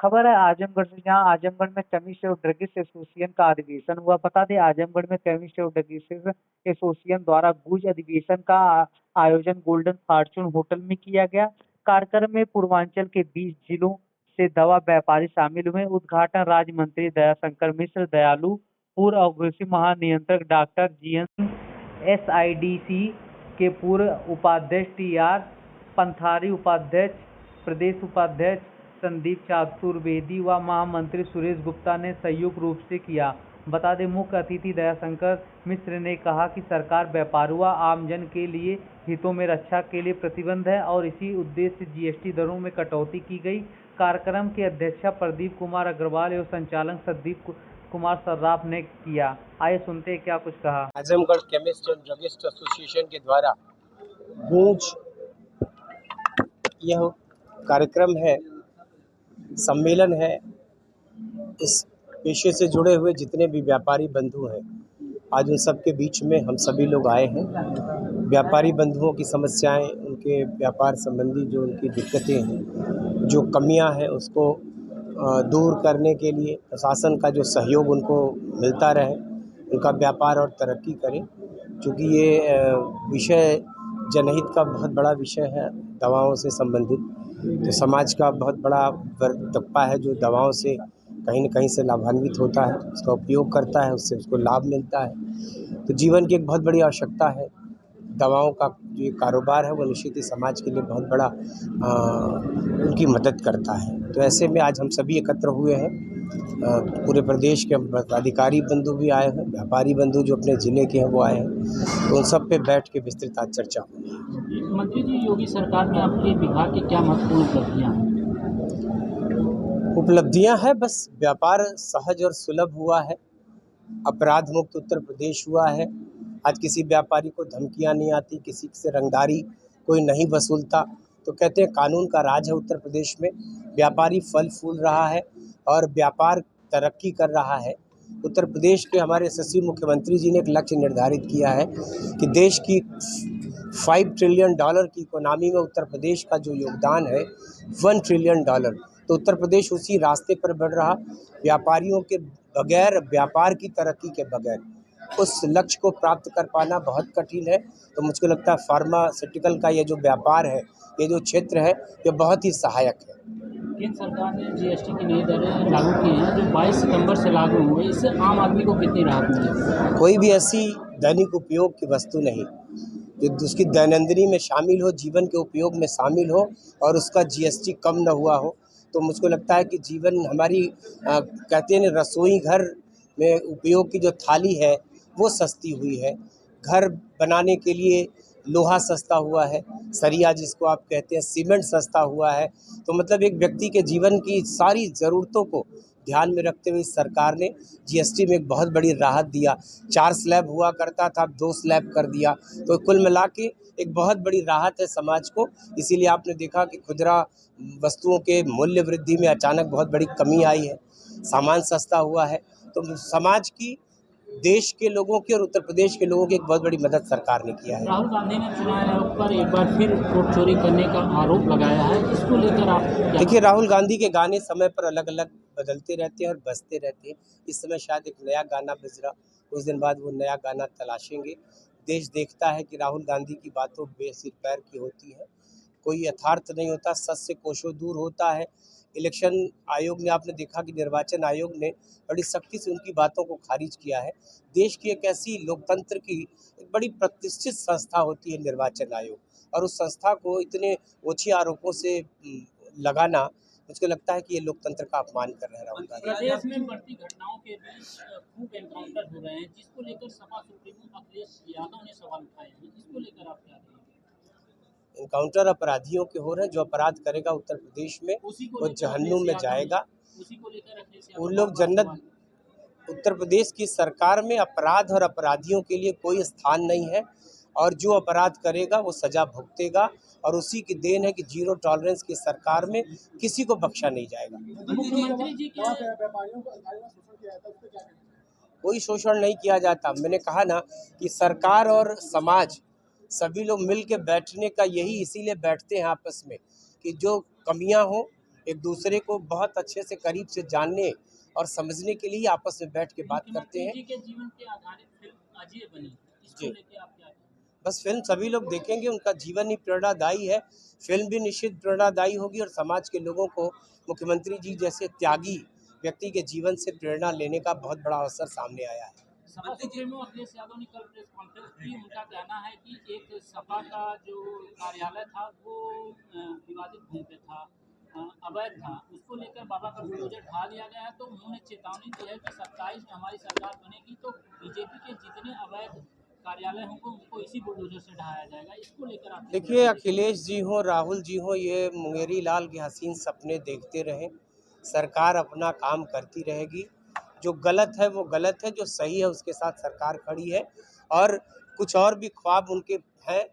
खबर है आजमगढ़ से, जहां आजमगढ़ में केमिस्ट और ड्रगिस्ट एसोसिएशन का अधिवेशन हुआ। बता दें, आजमगढ़ में केमिस्ट और ड्रगिस्ट एसोसिएशन द्वारा गुज अधिवेशन का आयोजन गोल्डन फॉर्चून होटल में किया गया। कार्यक्रम में पूर्वांचल के 20 जिलों से दवा व्यापारी शामिल हुए। उद्घाटन राज्य मंत्री दयाशंकर मिश्र, दयालु, पूर्व औद्योगिक महानियंत्रक डॉक्टर जीएन, एसआईडीसी के पूर्व उपाध्यक्ष टीआर पंथारी, उपाध्यक्ष प्रदेश उपाध्यक्ष संदीप चतुर्वेदी व महामंत्री सुरेश गुप्ता ने संयुक्त रूप से किया। बता दें, मुख्य अतिथि दयाशंकर मिश्र ने कहा कि सरकार व्यापारियों व आमजन के लिए हितों में रक्षा के लिए प्रतिबद्ध है और इसी उद्देश्य से जीएसटी दरों में कटौती की गई। कार्यक्रम की अध्यक्षता प्रदीप कुमार अग्रवाल एवं संचालक संदीप कुमार सर्राफ ने किया। आइए सुनते हैं क्या कुछ कहा। Azamgarh chemist and druggist association के द्वारा गूंज यह कार्यक्रम है, सम्मेलन है। इस पेशे से जुड़े हुए जितने भी व्यापारी बंधु हैं, आज उन सब के बीच में हम सभी लोग आए हैं। व्यापारी बंधुओं की समस्याएं, उनके व्यापार संबंधी जो उनकी दिक्कतें हैं, जो कमियां हैं, उसको दूर करने के लिए प्रशासन का जो सहयोग उनको मिलता रहे, उनका व्यापार और तरक्की करें। क्योंकि ये विषय जनहित का बहुत बड़ा विषय है, दवाओं से संबंधित। तो समाज का बहुत बड़ा तबका है जो दवाओं से कहीं न कहीं से लाभान्वित होता है, उसका उपयोग करता है, उससे उसको लाभ मिलता है। तो जीवन की एक बहुत बड़ी आवश्यकता है। दवाओं का जो कारोबार है वो निश्चित ही समाज के लिए बहुत बड़ा उनकी मदद करता है। तो ऐसे में आज हम सभी एकत्र हुए हैं। पूरे प्रदेश के अधिकारी बंधु भी आए हैं, व्यापारी बंधु जो अपने ज़िले के हैं वो आए हैं। तो उन सब पे बैठ के विस्तृत आज चर्चा हुई। मंत्री जी, योगी सरकार में आपके विभाग की क्या महत्वपूर्ण उपलब्धियाँ हैं? उपलब्धियाँ हैं, बस व्यापार सहज और सुलभ हुआ है, अपराध मुक्त उत्तर प्रदेश हुआ है। आज किसी व्यापारी को धमकियाँ नहीं आती, किसी से रंगदारी कोई नहीं वसूलता। तो कहते हैं कानून का राज है उत्तर प्रदेश में। व्यापारी फल फूल रहा है और व्यापार तरक्की कर रहा है। उत्तर प्रदेश के हमारे यशस्वी मुख्यमंत्री जी ने एक लक्ष्य निर्धारित किया है कि देश की $5 ट्रिलियन की इकोनॉमी में उत्तर प्रदेश का जो योगदान है $1 ट्रिलियन। तो उत्तर प्रदेश उसी रास्ते पर बढ़ रहा। व्यापारियों के बगैर, व्यापार की तरक्की के बगैर उस लक्ष्य को प्राप्त कर पाना बहुत कठिन है। तो मुझको लगता है फार्मास्यूटिकल का ये जो व्यापार है, ये जो क्षेत्र है, ये बहुत ही सहायक है। केंद्र सरकार ने जीएसटी की नई दरें लागू की हैं जो 22 सितंबर से लागू हुई। इससे आम आदमी को कितनी राहत मिलेगी? कोई भी ऐसी दैनिक उपयोग की वस्तु नहीं जो उसकी दैनंदिनी में शामिल हो, जीवन के उपयोग में शामिल हो और उसका जीएसटी कम न हुआ हो। तो मुझको लगता है कि जीवन हमारी कहते हैं रसोई घर में उपयोग की जो थाली है वो सस्ती हुई है। घर बनाने के लिए लोहा सस्ता हुआ है, सरिया जिसको आप कहते हैं, सीमेंट सस्ता हुआ है। तो मतलब एक व्यक्ति के जीवन की सारी ज़रूरतों को ध्यान में रखते हुए सरकार ने जीएसटी में एक बहुत बड़ी राहत दिया। 4 स्लैब हुआ करता था, अब 2 स्लैब कर दिया। तो कुल मिला के एक बहुत बड़ी राहत है समाज को। इसीलिए आपने देखा कि खुदरा वस्तुओं के मूल्य वृद्धि में अचानक बहुत बड़ी कमी आई है, सामान सस्ता हुआ है। तो समाज की, देश के लोगों की और उत्तर प्रदेश के लोगों की एक बहुत बड़ी मदद सरकार ने किया है। राहुल गांधी ने चुनाव आयोग पर एक बार फिर वोट चोरी करने का आरोप लगाया है। इसको लेकर आप देखिए, राहुल गांधी के गाने समय पर अलग अलग बदलते रहते हैं और बजते रहते हैं। इस समय शायद एक नया गाना बज रहा, कुछ दिन बाद वो नया गाना तलाशेंगे। देश देखता है कि राहुल गांधी की बातों बेसिर पैर की होती है, कोई यथार्थ नहीं होता, सच से कोसों दूर होता है। इलेक्शन आयोग ने, आपने देखा कि निर्वाचन आयोग ने बड़ी सख्ती से उनकी बातों को खारिज किया है। देश की एक ऐसी लोकतंत्र की एक बड़ी प्रतिष्ठित संस्था होती है निर्वाचन आयोग, और उस संस्था को इतने ओछे आरोपों से लगाना, मुझको लगता है कि ये लोकतंत्र का अपमान कर रहे हैं राहुल गांधी। प्रदेश में बढ़ती घटनाओं के बीच खूब एनकाउंटर हो रहे हैं, जिसको लेकर सपा सुप्रीमो अखिलेश यादव ने सवाल उठाए हैं। इसको लेकर आप क्या कहेंगे? एनकाउंटर अपराधियों के हो रहे हैं। जो अपराध करेगा उत्तर प्रदेश में वो जहन्नुम में जाएगा। उसी को लेकर उन लोग जन्नत, उत्तर प्रदेश की सरकार में अपराध और अपराधियों के लिए कोई स्थान नहीं है, और जो अपराध करेगा वो सजा भुगतेगा। और उसी की देन है कि जीरो टॉलरेंस की सरकार में किसी को बख्शा नहीं जाएगा। मुख्यमंत्री जी क्या कोई शोषण नहीं किया जाता। मैंने कहा ना कि सरकार और समाज सभी लोग मिल के बैठने का, यही इसीलिए बैठते हैं आपस में कि जो कमियां हो एक दूसरे को बहुत अच्छे से करीब से जानने और समझने के लिए आपस में बैठ के बात करते हैं। मुख्यमंत्री जी के जीवन पे आधारित फिल्म अजय बनी, इसको जी। लेके आप क्या कहेंगे? बस फिल्म सभी लोग देखेंगे, उनका जीवन ही प्रेरणादायी है, फिल्म भी निश्चित प्रेरणादायी होगी और समाज के लोगों को मुख्यमंत्री जी जैसे त्यागी व्यक्ति के जीवन से प्रेरणा लेने का बहुत बड़ा अवसर सामने आया है। सपा सुप्रीमो अखिलेश यादव ने कल प्रेस कॉन्फ्रेंस की। उनका कहना है कि एक सपा का जो कार्यालय था वो विवादित भूमि पे था, अवैध था, उसको लेकर बाबा का बुलडोजर ढा दिया गया है। तो उन्होंने चेतावनी दी है कि 27 में हमारी सरकार बनेगी तो बीजेपी के जितने अवैध कार्यालय होंगे उनको इसी बुलडोजर से ढाया जाएगा। इसको लेकर आप देखिए, अखिलेश जी हो, राहुल जी हो, ये मुंगेरी लाल के हसीन सपने देखते रहें। सरकार अपना काम करती रहेगी। जो गलत है वो गलत है, जो सही है उसके साथ सरकार खड़ी है। और कुछ और भी ख्वाब उनके हैं।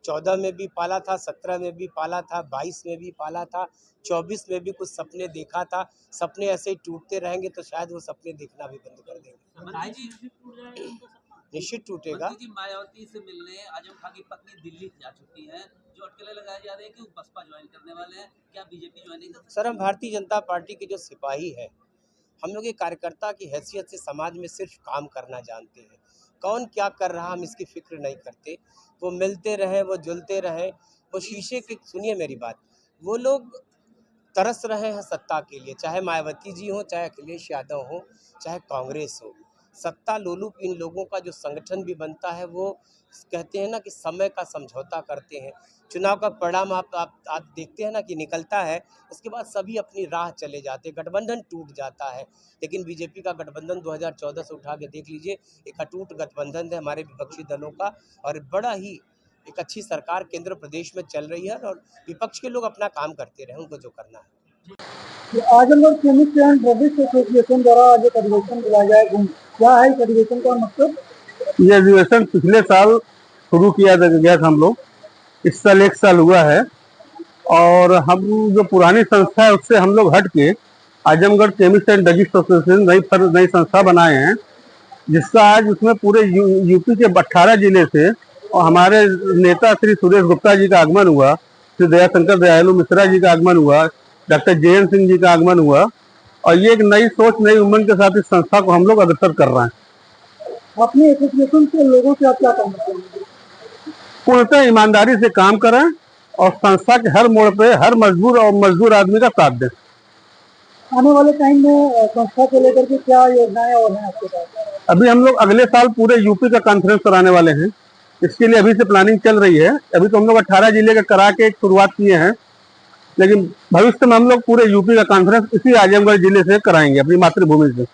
14 में भी पाला था, 17 में भी पाला था, 22 में भी पाला था, 24 में भी कुछ सपने देखा था। सपने ऐसे ही टूटते रहेंगे तो शायद वो सपने देखना भी बंद कर देंगे। निश्चित टूटेगा। मंत्री जी मायावती से मिलने आजम खान की पत्नी दिल्ली जा चुकी हैं, जो अटकलें लगाए जा रहे हैं कि वो बसपा ज्वाइन करने वाले हैं, क्या बीजेपी ज्वाइनिंग कर सकते हैं? सर, हम भारतीय जनता पार्टी के जो सिपाही हैं, हम लोग एक कार्यकर्ता की हैसियत से समाज में सिर्फ काम करना जानते हैं। कौन क्या कर रहा हम इसकी फिक्र नहीं करते। वो मिलते रहें, वो जुलते रहें, वो शीशे के, सुनिए मेरी बात, वो लोग तरस रहे हैं सत्ता के लिए, चाहे मायावती जी हो, चाहे अखिलेश यादव हो, चाहे कांग्रेस हो। सत्ता लोलुप इन लोगों का जो संगठन भी बनता है वो कहते हैं ना कि समय का समझौता करते हैं। चुनाव का परिणाम आप देखते हैं ना कि निकलता है, उसके बाद सभी अपनी राह चले जाते हैं, गठबंधन टूट जाता है। लेकिन बीजेपी का गठबंधन 2014 से उठा के देख लीजिए, एक अटूट गठबंधन है हमारे विपक्षी दलों का और बड़ा ही एक अच्छी सरकार केंद्र प्रदेश में चल रही है और विपक्ष के लोग अपना काम करते रहे, उनको जो करना है। Azamgarh chemist and druggist association द्वारा आज एक अधिवेशन बुलाया गया है। क्या है इस अधिवेशन का मतलब? ये अधिवेशन पिछले साल शुरू किया गया था हम लोग, इस साल 1 साल हुआ है और हम जो पुरानी संस्था है उससे हम लोग हट के Azamgarh chemist and druggist association नई संस्था बनाए हैं, जिसका आज उसमें पूरे यूपी के 18 जिले से और हमारे नेता श्री सुरेश गुप्ता जी का आगमन हुआ, श्री दयाशंकर दयालु मिश्रा जी का आगमन हुआ, डॉक्टर जयंत सिंह जी का आगमन हुआ और ये एक नई सोच नई उमंग के साथ इस संस्था को हम लोग अग्रसर कर रहे हैं। अपने एसोसिएशन के लोगों से आप क्या करना चाहेंगे? पूर्णतः ईमानदारी से काम करें और संस्था के हर मोड़ पे हर मजदूर आदमी का साथ दें। आने वाले टाइम में संस्था को लेकर के क्या योजनाएं और हैं आपके पास? अभी हम लोग अगले साल पूरे यूपी का कॉन्फ्रेंस कराने वाले हैं, इसके लिए अभी से प्लानिंग चल रही है। अभी तो हम लोग 18 जिले का करा के एक शुरुआत किए हैं, लेकिन भविष्य में हम लोग पूरे यूपी का कॉन्फ्रेंस इसी आजमगढ़ जिले से कराएंगे, अपनी मातृभूमि से।